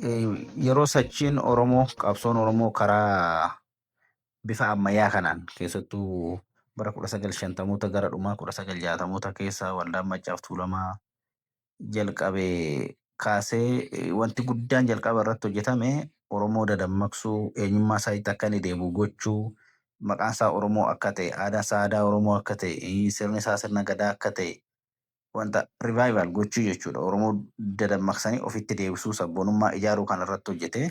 Yeroo sochiin Oromoo qabsoon Oromoo karaa bifa ammayyaa kanaan keessattuu bara 1950moota gara dhumaa 1960moota keessa waldaan Maccaaf Tuulamaa jalqabee kaasee wanti guddaan jalqaba irratti hojjetame Oromoo dadammaqsuu, eenyummaa isaa akka inni deebi'u gochuu, maqaan isaa Oromoo akka ta'e, aadaan isaa aadaa Oromoo akka ta'e, sirni isaa sirna gadaa akka ta'e wanta rivaayivaal gochuu jechuudha. Oromoo dadammaqsanii ofitti deebisuu sabboonummaa ijaaruu kan irratti hojjete.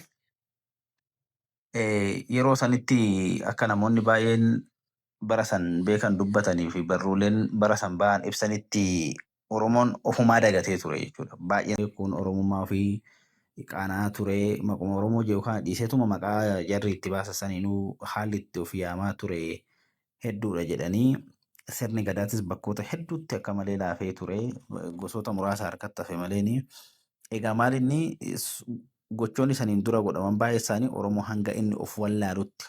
Yeroo sanitti akka namoonni baay'een bara san beekan dubbatanii fi barruuleen bara san ba'an ibsanitti Oromoon ofumaa dagatee ture jechuudha. Baay'een kun Oromummaa ofii qaana'aa ture. Maquma Oromoo jedhu kana dhiiseetuma maqaa jarri itti baasa saniinuu haalli itti of yaamaa ture hedduudha jedhanii sirni gadaatis bakkoota hedduutti akka malee laafee ture. Gosoota muraasa harkatti hafe maleeni. Egaa maalinni gochoonni saniin dura godhaman baay'ee isaanii Oromoo hanga inni of wallaalutti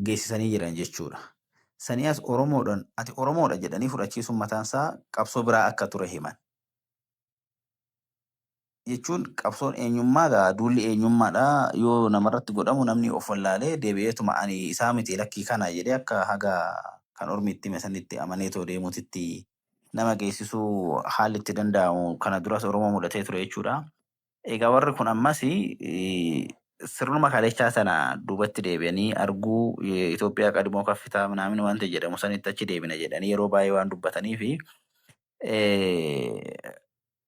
geessisanii jiran jechuudha. Sanii as Oromoodhaan ati Oromoodha jedhanii fudhachiisuun mataan isaa qabsoo biraa akka ture himan. Jechuun qabsoon eenyummaa gaa duulli eenyummaadha yoo namarratti godhamu namni of wallaalee deebi'eetuma ani isaa miti lakkii kana jedhee akka haga kan ormi itti hime sanitti amaneetoo deemutitti nama geessisuu haalli itti danda'amu kana duras Oromoo mudatee ture jechuudha. Egaa warri kun ammas sirnuma kaleechaa sana duubatti deebi'anii arguu Itoophiyaa qadimoo kaffitaa minaamin wanta jedhamu sanitti achi deebina jedhanii yeroo baay'ee waan dubbatanii fi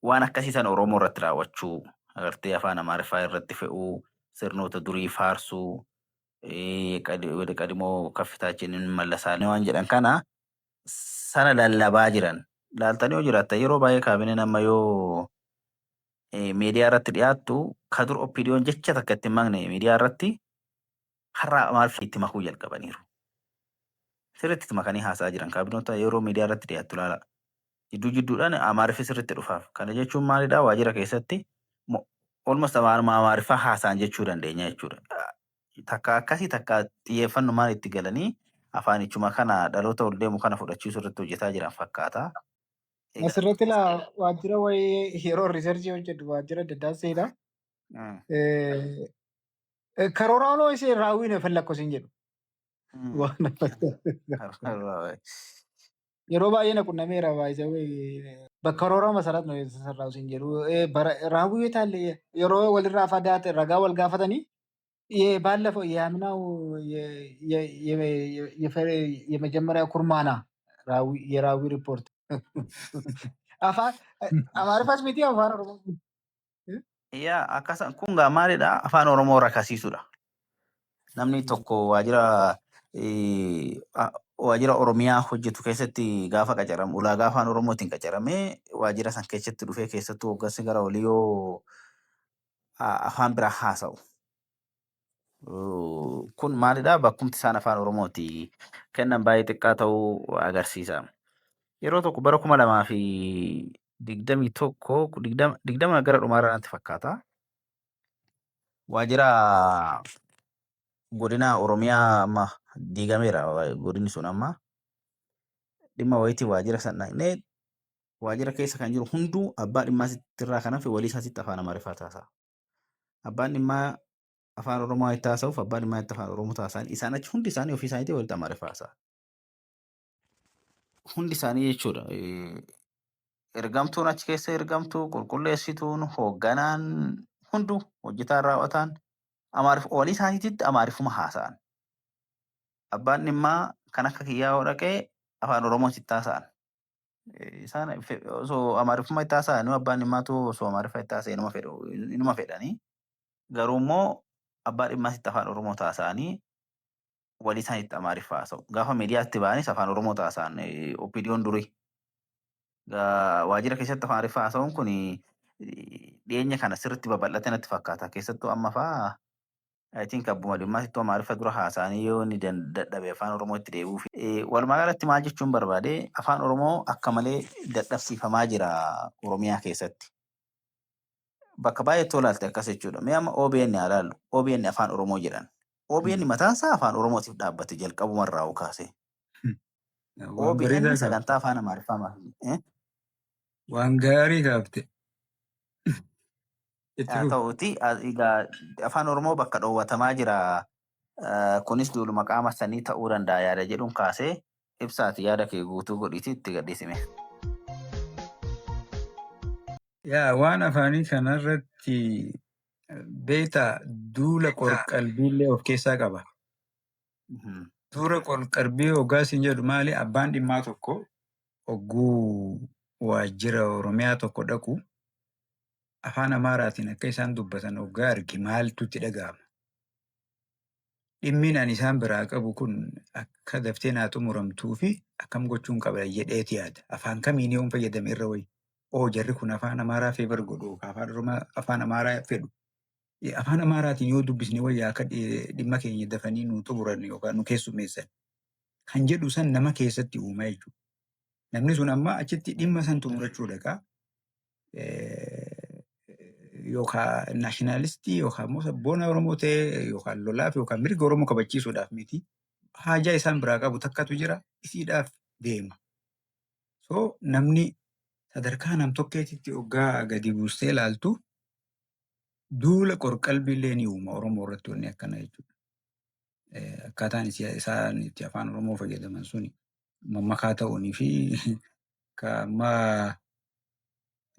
waan akkasii sana Oromoo irratti raawwachuu agartee afaan Amaariffaa irratti fe'uu sirnoota durii faarsuu qadimoo kaffitaa jennuun mallasaanii waan jedhan kana sana lallabaa jiran. Laaltanii yoo jiraattan yeroo baay'ee kaabineen amma yoo miidiyaa irratti dhiyaattu ka dur oppiidiyoon jecha takka itti hin makne miidiyaa irratti har'a Amaariffaa itti makuu jalqabaniiru. Sirriitti itti makanii haasa'aa jiran kaabinoota yeroo miidiyaa irratti dhiyaattu laala. Jidduu jidduudhaan Amaariffi sirriitti dhufaaf. Kana jechuun maalidhaa waajjira keessatti olmost Amaariffaa haasa'an jechuu dandeenya jechuudha. Takka akkasii takka xiyyeeffannumaan itti galanii afaanichuma kana dhaloota ol deemu kana fudhachiisuu irratti hojjetaa jiran fakkaata. Asirratti waajjira wayii yeroo riisarchii hojjedhu waajjira adda addaa seenaa. Karooraaloo ishee raawwiin fallakkosiin jedhu. Yeroo baay'ee na qunnameera bakka karooraa masarat ነው የተሰራው ሲን jedhu raawwii የታለ yeroo walirraa fadaate ragaa wal gaafatanii ባለፈው የአምናው የመጀመሪያ ኩርማና የራዊ ሪፖርት afaan Amaariffas miti afaan Oromoo. Yaa akkasan kun gaa maalidha afaan Oromoo rakasiisudha. Namni tokko waajjira Oromiyaa hojjetu keessatti gaafa qacaramu ulaagaa afaan Oromootiin qacaramee waajjira san keessatti dhufee keessattuu hoggansi gara olii yoo afaan biraa haasa'u. Kun maalidha bakkumti isaan afaan Oromooti kennan baay'ee xiqqaa ta'uu agarsiisa. Yeroo tokko bara 2021 gara dhumaarraa natti fakkaata. Waajjira godina Oromiyaa amma diigameera godinni sun amma dhimma wayitii waajjira san dhaqnee waajjira keessa kan jiru hunduu abbaa dhimmaa irraa kan hafe walii isaatitti afaan Amaariffaa taasa'a. Abbaan dhimmaa afaan Oromoo itti haasa'uuf abbaan dhimmaa itti afaan Oromoo taasa'an isaan achi hundi isaanii ofii isaaniitii walitti Amaariffaa haasa'a. Hundi isaanii jechuudha. Ergamtuun achi keessa ergamtuu qulqulleessituun hoogganaan hunduu hojjetaan raawwataan walii isaaniititti Amaariffuma haasa'an. Abbaan dhimmaa kan akka kiyyaa dhaqee afaan Oromoo itti haasa'an. Isaan osoo Amaariffuma itti haasa'an abbaan dhimmaatu osoo Amaariffaa itti haasa'e inuma fedhanii garuu immoo abbaa dhimmaatti afaan Oromoo taasisanii walii isaaniitti Amaariffaa haasa'u. Gaafa miidiyaatti ba'anis afaan Oromoo taasisan oppiidiyoon durii. Waajjira keessatti afaan Amaariffaa haasa'uun kun dhiyeenya kana sirriitti babal'ate natti fakkaata. Keessattuu amma fa'aa I think abbuma dhimmaatti Amaariffa dura haasa'anii yoo inni dadhabe afaan Oromootti deebi'uuf. Walumaa galatti maal jechuun barbaade afaan Oromoo akka malee dadhabsiifamaa jira Oromiyaa keessatti. Bakka baay'eetti olaalte akkas jechuudha. Mee amma OBN haa ilaallu. OBN afaan Oromoo jedhan. OBN mataan isaa afaan Oromootiif dhaabbate jalqabumarraa kaasee. OBN sagantaa afaan Amaariffaa maali? Waan gaarii taafte. Itti haa fufi. ta'uuti egaa afaan Oromoo bakka dhoowwatamaa jira. Kunis duuluma qaama sanii ta'uu danda'a yaada jedhuun kaasee ibsaati yaada kee guutuu godhiiti itti gadhiisime. Yaa waan afaanii kanarratti beektaa duula qorqalbiillee of keessaa qaba. Duula qorqalbii hoggaasiin jedhu maali? Abbaan dhimmaa tokko hogguu waajjira Oromiyaa tokko dhaqu afaan Amaaraatiin akka isaan dubbatan hoggaa argi maaltu itti dhaga'ama? Dhimmiin ani isaan biraa qabu kun akka daftee naa xumuramtuu fi akkam gochuun qaba jedheeti yaada. Afaan kamiin yoo fayyadame irra wayi. Jarri kun afaan Amaaraa feebar godhu afaan Amaaraa fedhu. Afaan Amaaraatiin yoo dubbisne wayyaa akka dhimma keenya dafanii nu xumuran yookaan nu keessummeessan kan jedhu san nama keessatti uumaa jechuudha. Namni sun amma achitti dhimma san xumurachuu dhaqaa yookaan naashinaalistii yookaan immoo sabboona Oromoo ta'ee yookaan lolaaf yookaan mirga Oromoo kabachiisuudhaaf miti. Haajaa isaan biraa qabu takkatu jira isiidhaaf deema. So namni sadarkaa nam-tokkeetitti hoggaa gadi buustee ilaaltu duula qorqalbiillee ni uuma Oromoo irratti wanni akkana jechuudha. Akkaataan isaan itti afaan Oromoo fayyadaman suni mammakaa ta'uunii fi ammaa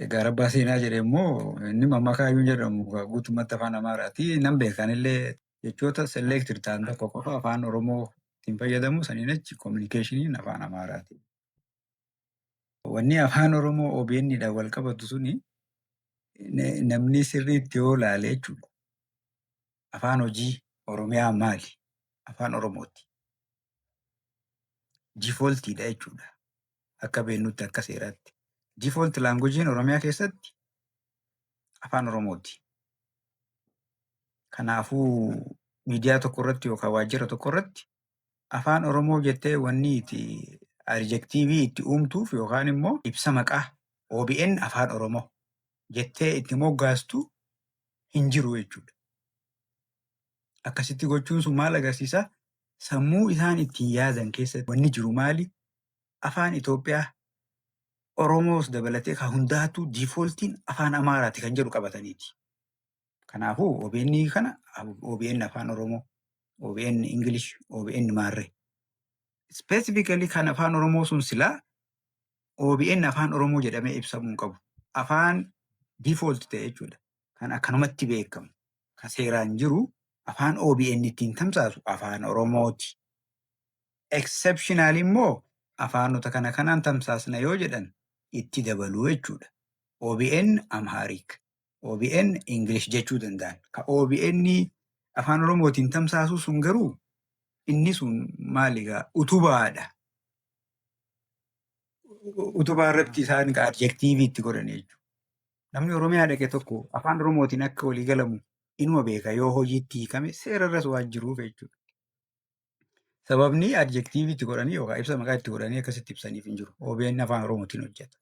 egaa rabbaa seenaa jedhe immoo inni mammakaa iyyuu jedhamu guutummaatti afaan Amaaraati. Nan beekanillee jechoota selektir ta'an tokko qofa afaan Oromoo ittiin fayyadamu saniin achi kominikeeshiniin afaan Amaaraati. Wanni afaan Oromoo OBN'dhaan wal qabatu suni namni sirriitti yoo ilaale jechuudha. Afaan hojii Oromiyaa maali? Afaan Oromooti. Diifooltiidha jechuudha. Akka beeknutti akka seeraatti. Diifoolti laanguujiin Oromiyaa keessatti afaan Oromooti. Kanaafuu miidiyaa tokko irratti yookaan waajjira tokko irratti afaan Oromoo jettee wanni itti adjektiivii itti uumtuuf yookaan immoo ibsa maqaa OBN afaan Oromoo jettee itti moggaastu hin jiru jechuudha. Akkasitti gochuun sun maal agarsiisa? Sammuu isaan ittiin yaadan keessatti wanni jiru maali? Afaan Itoophiyaa Oromoos dabalatee kan hundaatu diifooltiin afaan Amaaraati kan jedhu qabataniiti. Kanaafuu OBN kana OBN afaan Oromoo, OBN English, OBN Maarree. Specifically kan afaan Oromoo sun silaa OBN afaan Oromoo jedhamee ibsamuu hin qabu. Afaan default ta'e jechuudha. Kan akkanumatti beekamu. Kan seeraan jiru afaan OBN ittiin tamsaasu afaan Oromooti. Exceptional immoo afaanota kana kanaan tamsaasna yoo jedhan itti dabaluu jechuudha. OBN Amharic, OBN English jechuu danda'an. Ka OBN afaan Oromootiin tamsaasu sun garuu inni sun maaligaa utubaadha. Utubaa irratti isaan adjektiivii itti godhan jechuudha. Namni Oromiyaa dhaqe tokko afaan Oromootiin akka walii galamu inuma beeka yoo hojiitti hiikame seerarras waan jiruuf jechuudha. Sababni adjektiivii itti godhanii yookaan ibsa maqaa itti godhanii akkasitti ibsaniif hin jiru. OBN afaan Oromootiin hojjeta.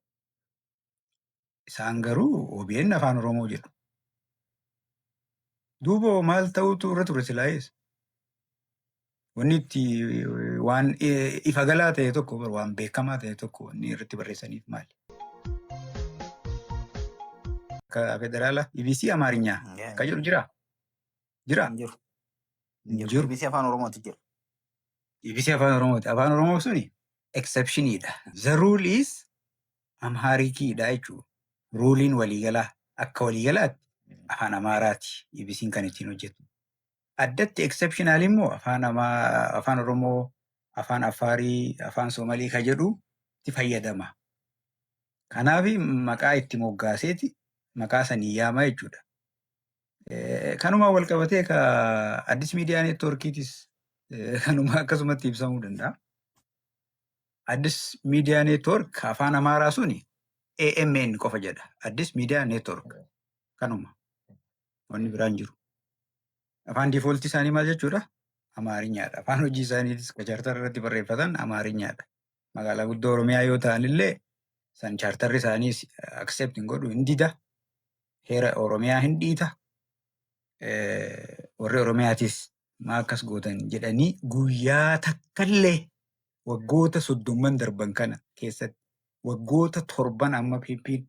Isaan garuu OBN afaan Oromoo jedhu. Duuba maal ta'utu irra ture silaayes? Wanni itti waan ifa galaa ta'e tokko waan beekamaa ta'e tokko wanni irratti barreessaniif maali? Federaala EBC Amaariyaa kan jedhu jira? Jira? Jiru. EBC afaan Oromooti jira. EBC afaan Oromooti. Afaan Oromoo suni exceptioniidha. The rule is Amhaarikiidha jechuudha. Ruuliin waliigalaa akka waliigalaatti afaan Amaaraati. EBC'n kan ittiin hojjetu. Addatti exceptional immoo afaan Oromoo, afaan Affaarii, afaan Somalii kan jedhu itti fayyadama. Kanaaf maqaa itti moggaaseeti maqaa sanii yaama jechuudha. Kanuma wal qabatee ka Addis Miidiyaa Neetwoorkiitis kanuma akkasumatti ibsamuu danda'a. Addis Miidiyaa Neetwoork afaan Amaaraa suni AMN qofa jedha. Addis Miidiyaa Neetwoork kanuma wanni biraan jiru. Afaan diifooltii isaanii maal jechuudha? Amaarinyaadha. Afaan hojii isaaniitis chaartara irratti barreeffatan Amaarinyaadha. Magaalaa guddoo Oromiyaa yoo ta'an illee san chaartarri isaaniis accept hin godhu hin dida. Heera Oromiyaa hin dhiita. Warri Oromiyaatis maa akkas gootan jedhanii guyyaa takkallee waggoota 30 darban kana keessatti waggoota 7 amma PP'n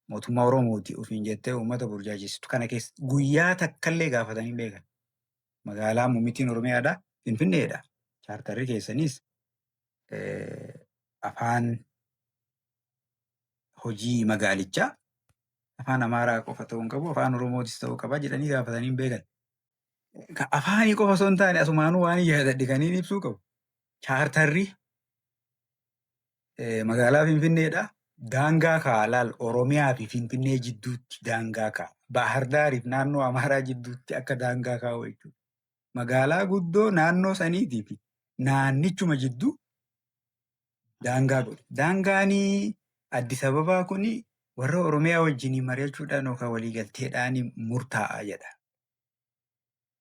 mootummaa Oromooti ofiin jettee uummata burjaajessitu kana keessa guyyaa takkallee gaafatanii beekan. Magaalaa muummittiin Oromiyaadha, Finfinneedha. Chaartarri keessanis afaan hojii magaalichaa afaan Amaaraa qofa ta'uu hin qabu, afaan Oromootis ta'uu qaba jedhanii gaafatanii beekan. Afaanii qofa osoo hin taane asumaanuu waan yaadadhikanii ibsuu qabu. Chaartarri magaalaa Finfinneedha. Daangaa kaalaal Oromiyaa fi Finfinnee jidduutti daangaa ka'a. Bahar Daariif naannoo Amaaraa jidduutti akka daangaa kaa'u jechuudha. Magaalaa guddoo naannoo saniitii fi naannichuma jidduu daangaa godhe. Daangaanii Addis Ababaa kuni warra Oromiyaa wajjin mari'achuudhaan yookaan waliigalteedhaan murtaa'a jedha.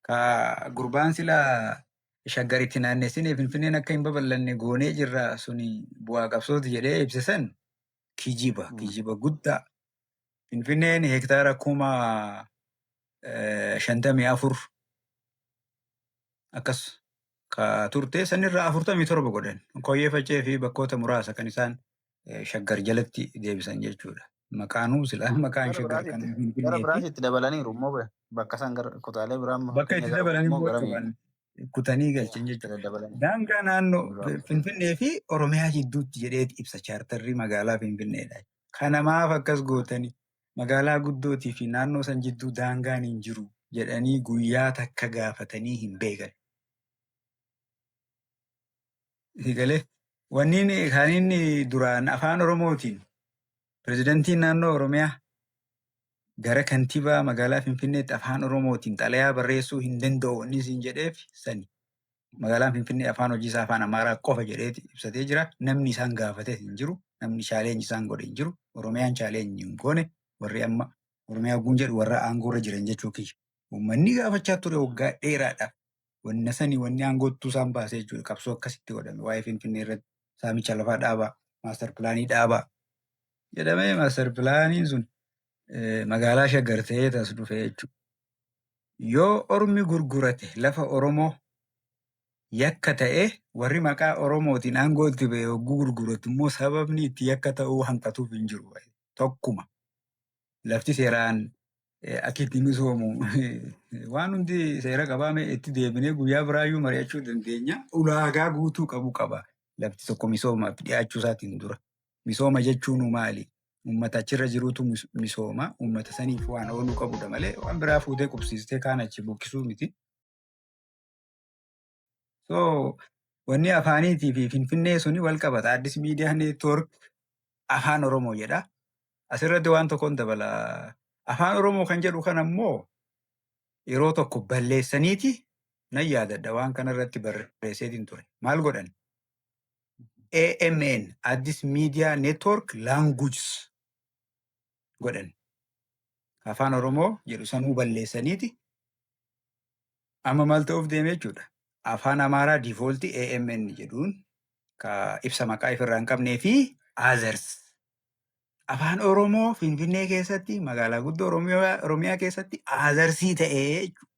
Ka gurbaan silaa shaggaritti naannessine Finfinneen akka hin babal'anne goonee jirra suni bu'aa qabsooti jedhee ibse san kijiba guddaa. Finfinneen hektaara 54,000 akkas ka turte sanirraa 47 godhan. Koyyeeffachee fi bakkoota muraasa kan isaan shaggar jalatti deebisan jechuudha. Maqaanuu silaa maqaan shaggar kan Gara Finfinneeti. biraatti dabalaniiru immoo bakka isaan gara kutaalee biraa Bakka itti dabalanii qaban kutanii galchan jechuudha. dabalanii. Daangaa naannoo Finfinnee fi Oromiyaa jidduutti jedhee ibsa chaartarri magaalaa Finfinneedha. Kana maaf akkas gootanii magaalaa guddootii fi naannoo san jidduu daangaan hin jiru jedhanii guyyaa takka gaafatanii hin beekan. Sigalee wanni kan inni duraan afaan Oromootiin pirezidantiin naannoo Oromiyaa gara kantiibaa magaalaa Finfinneetti afaan Oromootiin xalayaa barreessuu hin danda'u inni isin jedheef sani. Magaalaan Finfinnee afaan hojii isaa afaan Amaaraa qofa jedheeti ibsatee jira. Namni isaan gaafate hin jiru. Namni chaaleenji isaan godhe hin jiru. Oromiyaan chaaleenji hin goone warri amma Oromiyaa guun jedhu warra aangoorra jiran jechuu kiyya. Uummanni gaafachaa ture waggaa dheeraadhaaf. Wanna sani wanni aangoottuu isaan baasee jechuudha. Qabsoo akkasitti godhame. Waa'ee Finfinnee irratti saamicha lafaa dhaabaa, maastar pilaanii dhaabaa jedhamee maastar pilaaniin sun magaalaa shaggar ta'ee tas dhufe jechuudha. Yoo Ormi gurgurate lafa Oromoo yakka ta'e warri maqaa Oromootiin aangoo itti ba'e hogguu gurguratu immoo sababni itti yakka ta'uu hanqatuuf hin jiru. Tokkuma. Lafti seeraan akka itti misoomu waan hundi seera qabaame itti deebinee guyyaa biraayyuu mari'achuu dandeenya. Ulaagaa guutuu qabu qaba. Lafti tokko misoomaaf dhiyaachuu isaatiin dura. Misooma jechuun maali? Uummata achirra jirutu misooma. Uummata saniif waan ooluu qabudha malee waan biraa fuutee qubsiistee kaan achi buqqisuu miti. So wanni afaaniitii fi Finfinnee suni wal qabata. Addis Miidiyaa Neetwoork afaan Oromoo jedha. Asirratti waan tokkoon dabala. Afaan Oromoo kan jedhu kana immoo yeroo tokko balleessaniiti nan yaadadha waan kanarratti barreesseetiin ture. Maal godhan? AMN Addis Media Network Languages godhan. Afaan Oromoo jedhu sanuu balleessaniiti. Amma maal ta'uuf deeme jechuudha. Afaan Amaaraa defaultii AMN jedhuun ka ibsa maqaa ifirraa hin qabnee fi others. Afaan Oromoo Finfinnee keessatti magaalaa guddoo Oromiyaa keessatti othersii ta'ee jechuudha.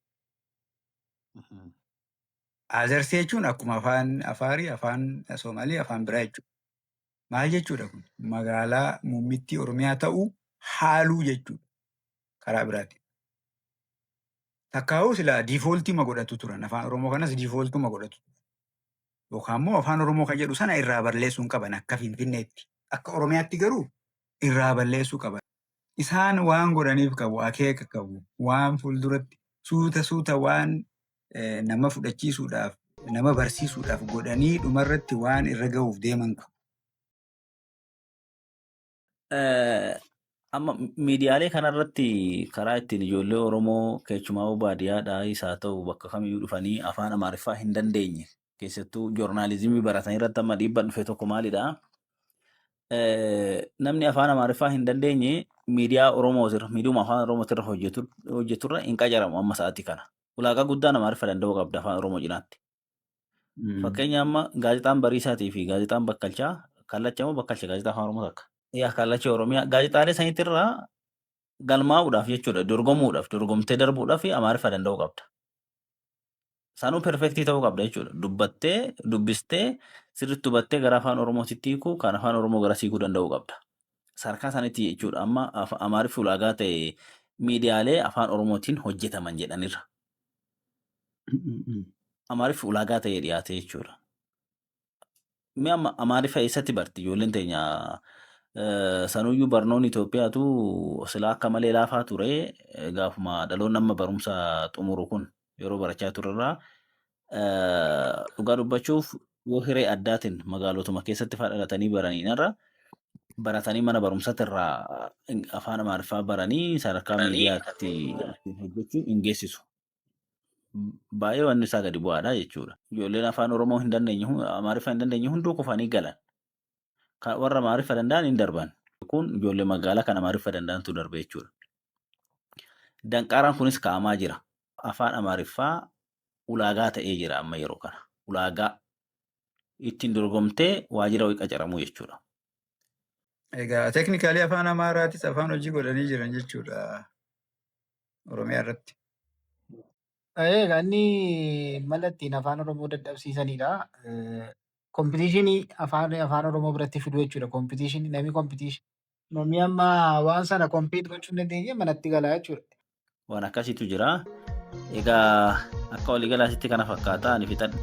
Others jechuun akkuma afaan Afaarii, afaan Soomaalii, afaan biraa jechuudha. Maal jechuudha kun? Magaalaa muummittii Oromiyaa ta'uu haaluu jechuudha. Karaa biraatti. Takkaa'uu silaa diifooltiima godhatu turan. Afaan Oromoo kanas diifooltuma godhatu. Yookaan immoo afaan Oromoo kan jedhu sana irraa balleessuu hin qaban akka Finfinneetti. Akka Oromiyaatti garuu irraa balleessuu qaban. Isaan waan godhaniif qabu, akeeka qabu, waan fuulduratti suuta waan nama fudhachiisuudhaaf, nama barsiisuudhaaf godhanii dhumarratti waan irra gahuuf deeman qabu. Amma miidiyaalee kanarratti karaa ittiin ijoollee Oromoo keessumaa baadiyyaadhaa isaa ta'u bakka kamiyyuu dhufanii afaan Amaariffaa hin dandeenye keessattuu joornaalizimii baratanii irratti amma dhiibbaan dhufe tokko maalidha? Namni afaan Amaariffaa hin dandeenye miidiyaa Oromootirra miidiyuma afaan Oromootirra hojjeturra hin qacaramu amma sa'aatii kana. Ulaagaa guddaan Amaariffa danda'uu qabda afaan Oromoo cinaatti. Fakkeenya amma gaazexaan Bariisaatii fi gaazexaan Bakkalchaa kallacha moo Bakkalcha gaazexaa afaan Oromoo takka. Kallacha Oromiyaa gaazexaalee saniitirraa galmaa'uudhaaf jechuudha dorgomuudhaaf dorgomtee darbuudhaaf Amaariffa danda'uu qabda. Sanuu perfektii ta'uu qabda jechuudha. Dubbattee dubbistee sirriitti hubattee gara afaan Oromootitti hiikuu kan afaan Oromoo gara siikuu danda'uu qabda. sadarkaa sanitti jechuudha. Amma Amaariffaa ulaagaa ta'e miidiyaalee afaan Oromootiin hojjetaman jedhanirra. Amaariffaa ulaagaa ta'ee dhiyaate jechuudha. Mee amma Amaariffa eessatti barti ijoolleen teenya sanuyyuu barnoonni Itoophiyaatu silaa akka malee laafaa ture gaafuma dhaloonni amma barumsa xumuru kun yeroo barachaa turerraa dhugaa dubbachuuf yoo hiree addaatiin magaalotuma keessatti fa'aa dhalatanii baraniinarra baratanii mana barumsaatti irraa afaan Amaariffaa baranii sadarkaa miidiyaatti hojjechuu hin geessisu. Baay'ee wanni isaa gadi bu'aadha jechuudha. Ijoolleen afaan Oromoo hin dandeenye Amaariffaa hin dandeenye hunduu kufanii galan. Warra Amaariffaa danda'an hin darban. Kun ijoollee magaalaa kan Amaariffaa danda'antu darbe jechuudha. Danqaaraan kunis kaa'amaa jira. Afaan Amaariffaa ulaagaa ta'ee jira amma yeroo kana. Ulaagaa ittiin dorgomtee waajjira wayii qacaramu jechuudha. Egaa teeknikaalii afaan Amaaraatis afaan hojii godhanii jiran jechuudha Oromiyaa irratti. Egaa inni mala ittiin afaan Oromoo dadhabsiisanidha. Kompitiishinii afaan Oromoo biratti fiduu jechuudha. Kompitiishinii namni amma waan sana kompiit gochuu hin dandeenye manatti galaa jechuudha. Waan akkasiitu jira. Egaa akka waliigalaatti kana fakkaata ani fixadha.